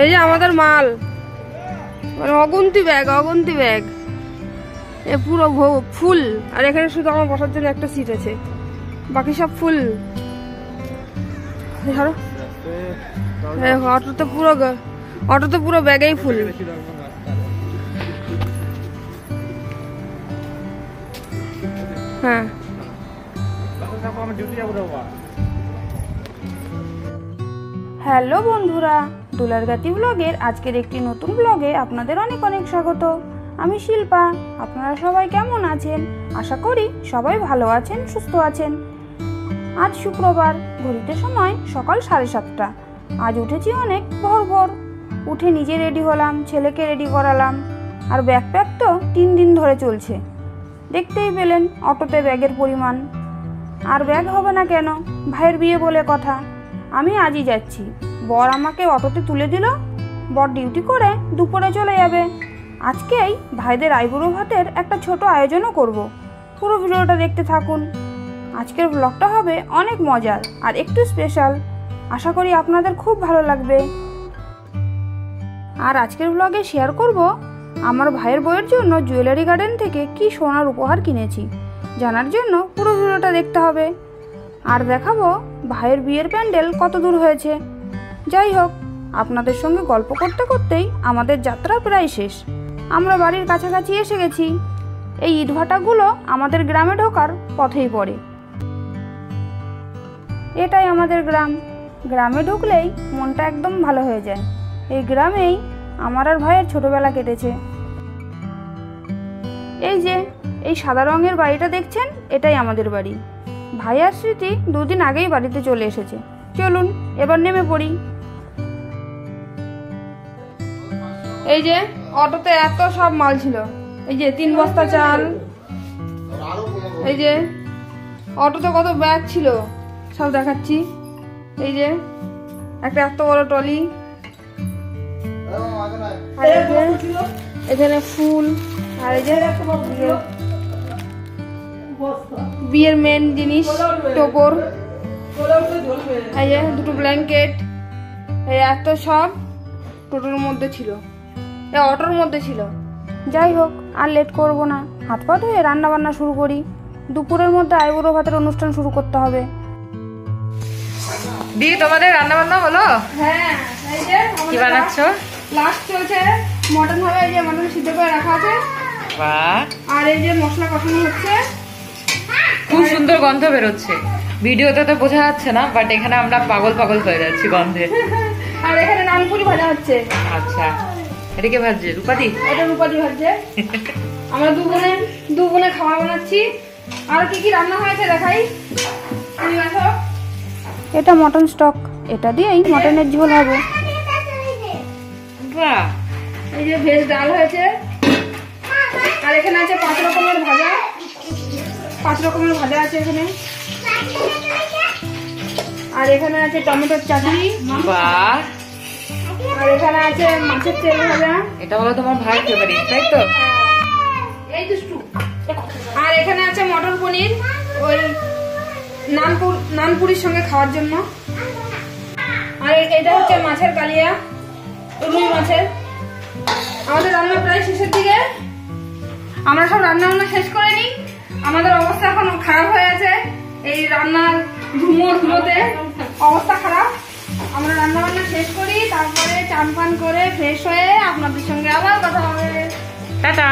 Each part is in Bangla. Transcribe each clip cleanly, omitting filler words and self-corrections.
এই যে আমাদের মাল, মানে অগুন্তি ব্যাগ এ পুরো ফুল। আর এখানে শুধু আমার বসার জন্য একটা সিট আছে, বাকি সব ফুল। অটোতে পুরো ব্যাগেই ফুল। হ্যাঁ, হ্যালো বন্ধুরা, দুলারগাতি ব্লগের আজকের একটি নতুন ব্লগে আপনাদের অনেক অনেক স্বাগত। আমি শিল্পা। আপনারা সবাই কেমন আছেন? আশা করি সবাই ভালো আছেন, সুস্থ আছেন। আজ শুক্রবার, ঘড়িতে সময় সকাল 7:30। আজ উঠেছি অনেক ভোর। উঠে নিজে রেডি হলাম, ছেলেকে রেডি করালাম। আর ব্যাকপ্যাক তো 3 দিন ধরে চলছে। দেখতেই পেলেন অটোতে ব্যাগের পরিমাণ। আর ব্যাগ হবে না কেন, ভাইয়ের বিয়ে বলে কথা। আমি আজই যাচ্ছি। বর আমাকে অটোতে তুলে দিল। বর ডিউটি করে দুপুরে চলে যাবে। আজকেই ভাইদের আইবুড়ো ভাতের একটা ছোট আয়োজনও করব। পুরো ভিডিওটা দেখতে থাকুন। আজকের ব্লগটা হবে অনেক মজার আর একটু স্পেশাল। আশা করি আপনাদের খুব ভালো লাগবে। আর আজকের ব্লগে শেয়ার করব আমার ভাইয়ের বউয়ের জন্য জুয়েলারি গার্ডেন থেকে কি সোনার উপহার কিনেছি। জানার জন্য পুরো ভিডিওটা দেখতে হবে। আর দেখাবো ভাইয়ের বিয়ের প্যান্ডেল কত দূর হয়েছে। যাই হোক, আপনাদের সঙ্গে গল্প করতে করতেই আমাদের যাত্রা প্রায় শেষ। আমরা বাড়ির কাছাকাছি এসে গেছি। এই ইটভাটাগুলো আমাদের গ্রামে ঢোকার পথেই পড়ে। এটাই আমাদের গ্রাম। গ্রামে ঢুকলেই মনটা একদম ভালো হয়ে যায়। এই গ্রামেই আমার আর ভাইয়ের ছোটবেলা কেটেছে। এই যে এই সাদা রঙের বাড়িটা দেখছেন, এটাই আমাদের বাড়ি। ভাই আর স্মৃতি 2 দিন আগেই বাড়িতে চলে এসেছে। চলুন এবার নেমে পড়ি। এই যে অটোতে এত সব মাল ছিল। এই যে 3 বস্তা চাল। এই যে অটোতে কত ব্যাগ ছিল, সব দেখাচ্ছি। এই যে একটা এত বড় ট্রলি। এখানে ফুল। আর এই যে বিয়ের মেন জিনিস, টোপর। এই যে 2টো ব্ল্যাঙ্কেট। এই এত সব টোটোর মধ্যে ছিল, এই অটোর মধ্যে ছিল। যাই হোক, আর লেট করব না, হাত পা ধুয়ে রান্না বান্না শুরু করি। দুপুরের মধ্যে আইবুড়ো ভাতের অনুষ্ঠান শুরু করতে হবে। দি, তোমাদের রান্না বান্না হলো? হ্যাঁ, এই যে কি বানাচ্ছো? লাস্ট চলছে, মটন হবে। এই যে মটন সিদ্ধ করে রাখা আছে। বাহ। আর এই যে মশলা কষানো হচ্ছে। খুব সুন্দর গন্ধ বেরোচ্ছে। ভিডিওতে তো বোঝা যাচ্ছে না, বাট এখানে আমরা পাগল হয়ে যাচ্ছি গন্ধে। আর এখানে নানপুরি ভাজা হচ্ছে। আচ্ছা, এটা কে ভাজছে? রূপাদি? এটা রূপাদি ভাজছে। আমরা দু বোনে খাবার বানাচ্ছি। আর কি কি রান্না হয়েছে দেখাই। এটা মটন স্টক, এটা দিয়েই মটনের ঝোল হবে। বাহ। এই যে ভেজ ডাল হয়েছে। আর এখানে আছে 5 রকমের ভাজা। 5 রকমের ভাজা আছে এখানে। আর এখানে আছে টমেটোর চাটনি। বাহ। আর এখানে আছে মাছের তেল ভাজা। এটা হলো তোমার ভাইয়ের ফেভারিট, তাই তো? এই দুষ্টু। আর এখানে আছে মটর পনির, ওই নানপুরির সঙ্গে খাওয়ার জন্য। আর এটা হচ্ছে মাছের কালিয়া, রুই মাছের। আমাদের রান্না প্রায় শেষের দিকে। আমরা সব রান্না শেষ করে নিই। আমাদের অবস্থা এখন খারাপ হয়ে আছে। এই রান্নার ধুলোতে অবস্থা খারাপ। আমরা রান্না বান্না শেষ করি, তারপরে চান পান করে ফ্রেশ হয়ে আপনাদের সঙ্গে আবার কথা হবে। টাটা।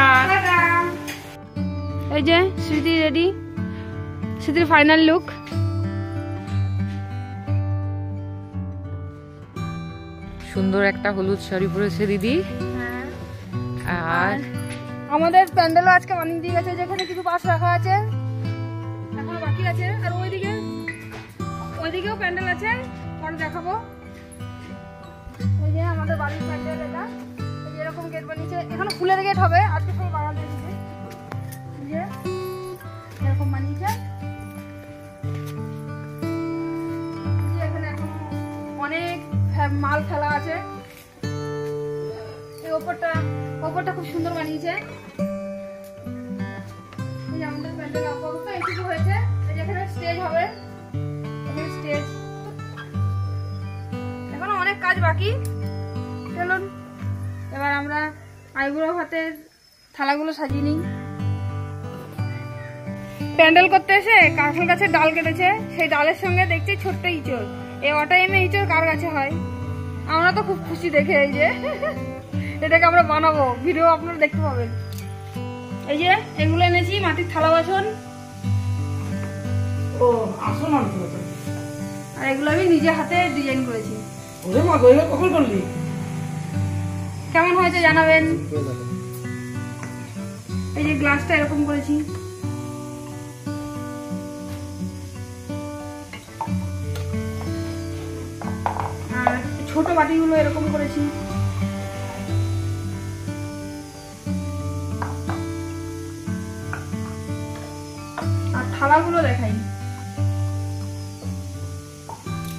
এই যে স্মৃতি রেডি, স্মৃতির ফাইনাল লুক। সুন্দর একটা হলুদ শাড়ি পরেছে দিদি। আর আমাদের প্যান্ডেলও আজকে বানিয়ে দিয়ে গেছে, যেখানে কিছু বাস রাখা আছে, এখনো বাকি আছে। আর ওইদিকেও প্যান্ডেল আছে, পরে দেখাবো। এই যে আমাদের বাড়ির প্যান্ডেল, এটা এরকম গেট বানিয়েছে। এখানে ফুলের গেট হবে, আজকে সব বানাতে দিয়েছে। যে এরকম বানিয়েছে। মাল ফেলা আছে। এই ওপরটা খুব সুন্দর বানিয়েছে। এই যে আমাদের প্যান্ডেল আপাতত এটুকু হয়েছে। এই যে এখানে স্টেজ হবে, এখানে স্টেজ। এখনো অনেক কাজ বাকি। চলুন এবার আমরা আইবুড়ো ভাতের থালাগুলো সাজিয়ে নিই। প্যান্ডেল করতে এসে কাঁঠাল গাছের ডাল কেটেছে, সেই ডালের সঙ্গে দেখছি ছোট্ট ইঁচড়। এই অটাইমে ইঁচড় কার কাছে হয়? আমরা তো খুব খুশি দেখে। এই যে এটাকে আমরা বানাবো, ভিডিও আপনারা দেখতে পাবেন। এই যে এগুলো এনেছি, মাটির থালা বাসন। ও আসল আনতে হবে। আর এগুলো আমি নিজে হাতে ডিজাইন করেছি। ওরে মা গো, এগুলো কখন করলি? কেমন হয়েছে জানাবেন। এই যে গ্লাসটা এরকম করেছি। আর ছোট বাটিগুলো এরকম করেছি। আর থালাগুলো দেখাই।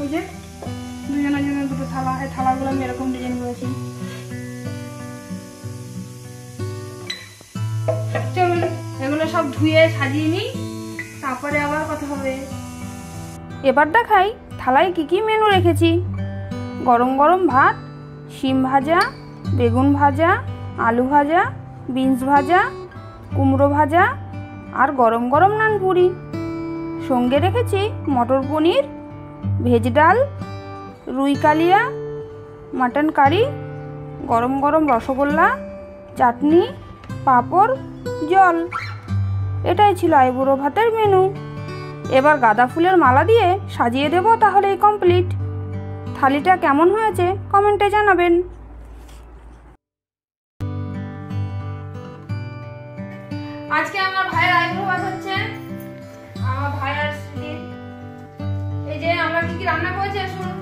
ওই যে দুজনের জন্য দুটো থালা। এই থালাগুলো আমি এরকম ডিজাইন করেছি। চলুন এগুলো সব ধুয়ে সাজিয়ে নিই, তারপরে আবার কথা হবে। এবার দেখাই থালায় কি কি মেনু রেখেছি। গরম গরম ভাত, শিম ভাজা, বেগুন ভাজা, আলু ভাজা, বিনস ভাজা, কুমড়ো ভাজা আর গরম গরম নানপুরি। সঙ্গে রেখেছি মটর পনির, ভেজ ডাল, রুই কালিয়া, মাটন কারি, গরম গরম রসগোল্লা, চাটনি, পাঁপড়, জল। এটাই ছিল আইবুড়ো ভাতের মেনু। এবার গাঁদা ফুলের মালা দিয়ে সাজিয়ে দেব, তাহলেই কমপ্লিট। থালিটা কেমন হয়েছে কমেন্টে জানাবেন। আজকে আমার ভাইয়ের আইবুড়ো ভাত হচ্ছে। আমার ভাই আর স্ত্রীর। এই যে আমরা কি কি রান্না করেছি শুনুন।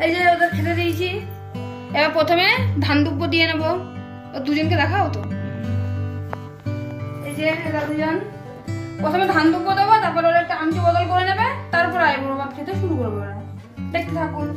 এই যে ওদের খেতে দিয়েছি। এবার প্রথমে ধান দুব্বো দিয়ে নেবো। দুজনকে দেখাও তো। এই যে এরা দুজন। প্রথমে ধান দুব্বো দেবো, তারপর ওরা একটা আংটি বদল করে নেবে, তারপর আইবুড়ো ভাত খেতে শুরু করবে ওরা। দেখতে থাকুন।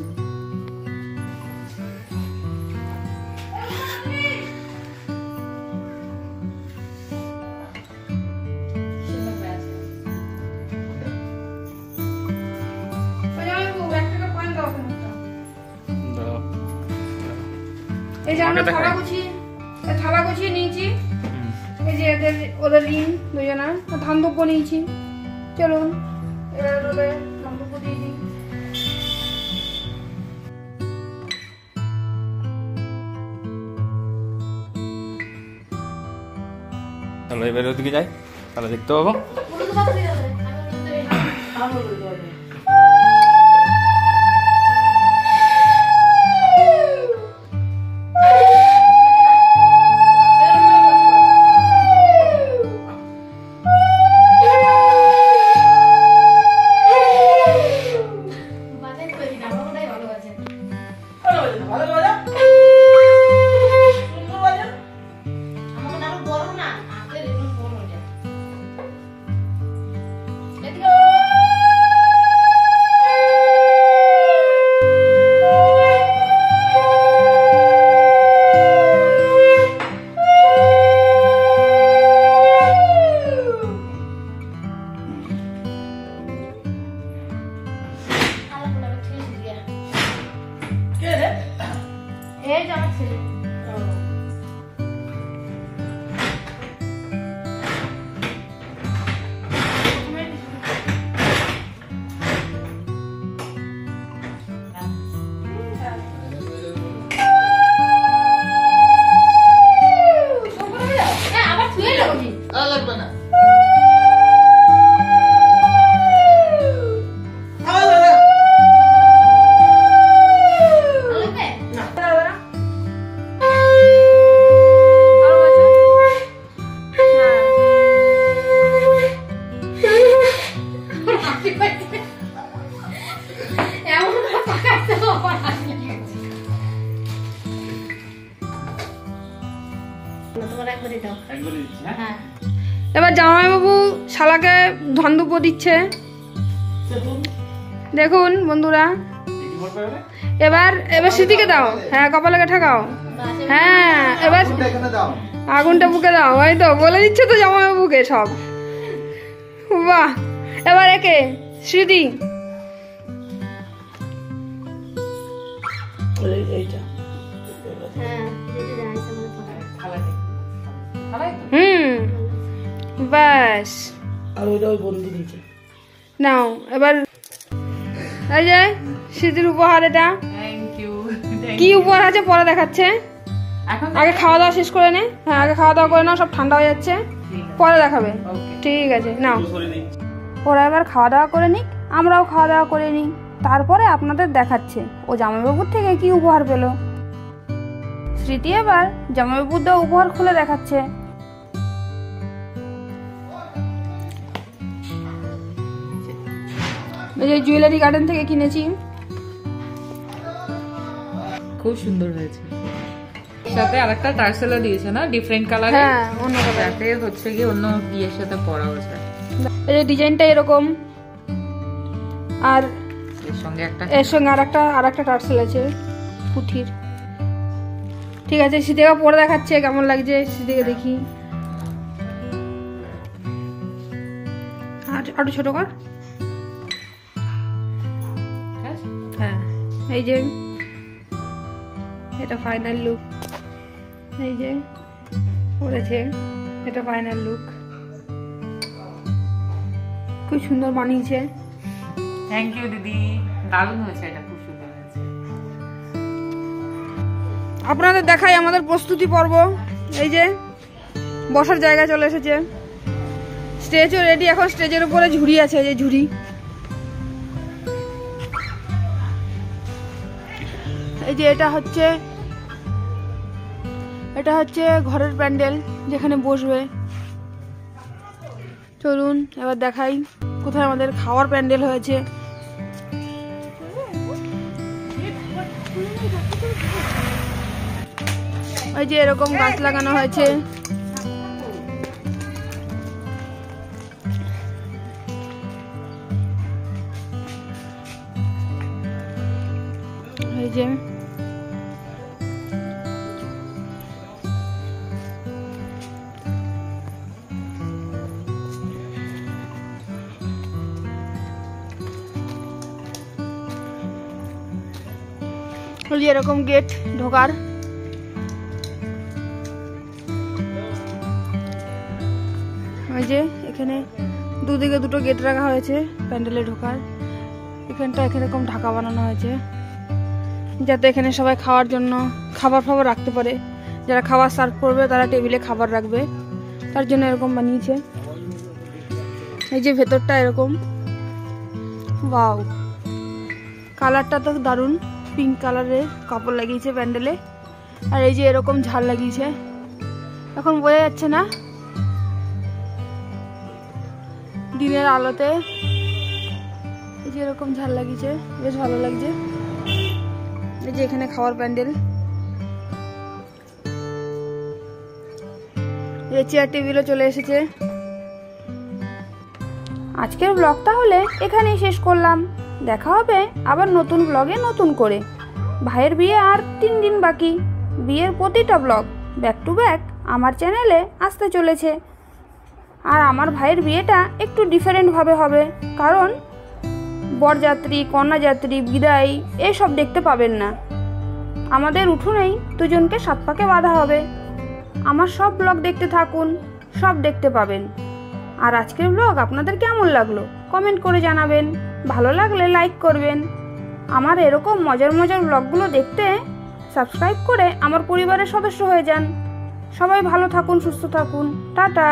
এই যে আমরা থালা গুছিয়ে নিয়েছি। এই যে ওদের ঋণ দুজনা ধান দুব্বো নিয়েছি। চলুন এবার ওদের ধান দুব্বো দিয়ে দিই। চলো এবার ওদিকে যাই, তাহলে দেখতে পাবো। ভালো বাজা, সুন্দর বাজা। আমাকে আরো বড় না, আগে এরকম বড় হয়ে কে রে? এই যে আমার ছেলে। আবার ছুঁয়ে যাবো। লাগবে না। এবার জামাইবাবু শালাকে ধান দুব্বো দিচ্ছে। দেখুন বন্ধুরা, এবার এবার স্মৃতিকে দাও। হ্যাঁ, কপালে ঠেকাও। হ্যাঁ, এবার আগুনটা বুকে দাও। ওই তো বলে দিচ্ছে তো জামাইবাবুকে সব। বাহ, এবার একে স্মৃতি। বাস, আর ওইটা ওই বন্ধু দিয়েছে। নাও এবার এই যে স্মৃতির উপহার। এটা কি উপহার আছে পরে দেখাচ্ছে। আগে খাওয়া দাওয়া শেষ করে নে। হ্যাঁ, আগে খাওয়া দাওয়া করে নাও, সব ঠান্ডা হয়ে যাচ্ছে, পরে দেখাবে। ঠিক আছে, নাও। ওরা এবার খাওয়া দাওয়া করে নিক, আমরাও খাওয়া দাওয়া করে নিই, তারপরে আপনাদের দেখাচ্ছে ও জামাইবাবুর থেকে কি উপহার পেল। স্মৃতি এবার জামাইবাবুর দেওয়া উপহার খুলে দেখাচ্ছে। এই যে জুয়েলারি গার্ডেন থেকে কিনেছি। খুব সুন্দর হয়েছে। সাথে আরেকটা টার্সেলও দিয়েছে না, ডিফারেন্ট কালার। হ্যাঁ, অন্য কালার। যাতে হচ্ছে কি অন্য বিয়ের সাথে পরা হয়েছে। এই যে ডিজাইনটা এরকম, আর এর সঙ্গে আরেকটা টার্সেল আছে পুঁথির। ঠিক আছে, স্মৃতিকে পরে দেখাচ্ছে কেমন লাগছে। স্মৃতিকে দেখি, আর একটু ছোট কর। হ্যাঁ, এই যে এটা ফাইনাল লুক। এই যে পড়েছে, এটা ফাইনাল লুক। খুব সুন্দর বানিয়েছে। থ্যাংক ইউ দিদি, দারুণ হয়েছে, এটা খুব সুন্দর হয়েছে। আপনাদের দেখাই আমাদের প্রস্তুতি পর্ব। এই যে বসার জায়গা চলে এসেছে, স্টেজও রেডি। এখন স্টেজের উপরে ঝুড়ি আছে, এই যে ঝুড়ি। এই যে এটা হচ্ছে ঘরের প্যান্ডেল, যেখানে বসবে। চলুন এবার দেখাই কোথায় আমাদের খাওয়ার প্যান্ডেল হয়েছে। এই যে এরকম গাছ লাগানো হয়েছে। এই যে এরকম গেট ঢোকার। ওই যে এখানে দুদিকে দুটো গেট রাখা হয়েছে প্যান্ডেলে ঢোকার। এখানটা এরকম ঢাকা বানানো হয়েছে, যাতে এখানে সবাই খাওয়ার জন্য খাবার ফাবার রাখতে পারে। যারা খাবার সার্ভ করবে তারা টেবিলে খাবার রাখবে, তার জন্য এরকম বানিয়েছে। এই যে ভেতরটা এরকম, ওয়াও, কালারটা তো দারুণ। পিঙ্ক কালারের কাপড় লাগিয়েছে প্যান্ডেলে, আর এই যে এরকম ঝাল লাগিয়েছে। এখন বোঝা যাচ্ছে না, দিনের আলোতে এই যে এরকম ঝাল লাগিয়েছে, বেশ ভালো লাগছে। এই যে এখানে খাওয়ার প্যান্ডেল, এই চেয়ার টেবিলও চলে এসেছে। আজকের ব্লগ তাহলে এখানেই শেষ করলাম। দেখা হবে আবার নতুন ব্লগে নতুন করে। ভাইয়ের বিয়ে আর 3 দিন বাকি। বিয়ের প্রতিটা ব্লগ ব্যাক টু ব্যাক আমার চ্যানেলে আসতে চলেছে। আর আমার ভাইয়ের বিয়েটা একটু ডিফারেন্টভাবে হবে, কারণ বরযাত্রী, কন্যাযাত্রী, বিদায় এসব দেখতে পাবেন না। আমাদের উঠোনেই দুজনকে 7 পাকে বাঁধা হবে। আমার সব ব্লগ দেখতে থাকুন, সব দেখতে পাবেন। আর আজকের ব্লগ আপনাদের কেমন লাগলো কমেন্ট করে জানাবেন। ভালো লাগলে লাইক করবেন। আমার এরকম মজার মজার ব্লগগুলো দেখতে সাবস্ক্রাইব করে আমার পরিবারের সদস্য হয়ে যান। সবাই ভালো থাকুন, সুস্থ থাকুন। টাটা।